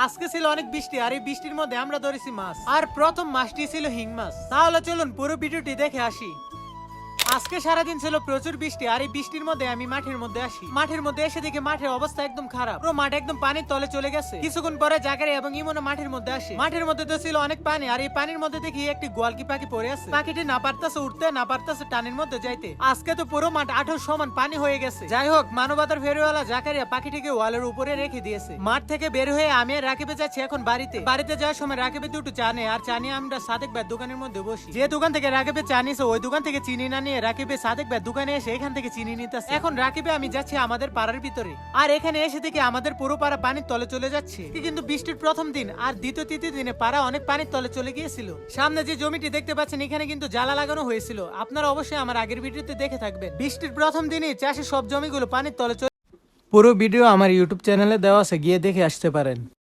আজকে ছিল অনেক বৃষ্টি আর এই বৃষ্টির মধ্যে আমরা ধরেছি মাছ, আর প্রথম মাছটি ছিল হিং মাছ। তাহলে চলুন পুরো ভিডিওটি দেখে আসি। আজকে সারাদিন ছিল প্রচুর বৃষ্টি আর এই বৃষ্টির মধ্যে আমি মাঠের মধ্যে আসি। মাঠের মধ্যে এসে দেখি মাঠের অবস্থা একদম খারাপ, পুরো মাঠ একদম পানির তলে চলে গেছে। কিছুক্ষণ পরে জাকারিয়া এবং ইমনও মাঠের মধ্যে আসে। মাঠের মধ্যে তো ছিল অনেক পানি আর এই পানির মধ্যে দেখি একটি গোয়ালকি পাখি পড়ে আছে। পাখিটি না পারতাছে উঠতে, না পারতাছে টানের মধ্যে যাইতে। আজকে তো পুরো মাঠ আঠের সমান পানি হয়ে গেছে। যাই হোক, মানবতার ফেরিওয়ালা জাকারিয়া পাখিটিকে ওয়ালের উপরে রেখে দিয়েছে। মাঠ থেকে বের হয়ে আমি আর রাকিবে যাচ্ছি এখন বাড়িতে যাওয়ার সময় রাকিবে দুটো চা নেয়, আর চা নিয়ে আমরা সাদেক ভাই দোকানের মধ্যে বসি। যে দোকান থেকে রাকিবে চা নিয়েছে ওই দোকান থেকে চিনি না নিয়ে রাকিবে সাদেক ভাই দোকানে এসে এখান থেকে চিনি নিতেছে। এখন রাকিবে আমি যাচ্ছি আমাদের পাড়ার ভিতরে, আর এখানে এসে থেকে আমাদের পুরো পাড়া পানির তলে চলে যাচ্ছে। কিন্তু বৃষ্টির প্রথম দিন আর দ্বিতীয় তৃতীয় দিনে পাড়া অনেক পানির তলে চলে গিয়েছিল। সামনে যে জমিটি দেখতে পাচ্ছেন এখানে কিন্তু জ্বালা লাগানো হয়েছিল। আপনারা অবশ্যই আমার আগের ভিডিওতে দেখে থাকবেন। বৃষ্টির প্রথম দিনে চাষের সব জমিগুলো পানির তলে চলে। পুরো ভিডিও আমার ইউটিউব চ্যানেলে দেওয়া আছে, গিয়ে দেখে আসতে পারেন।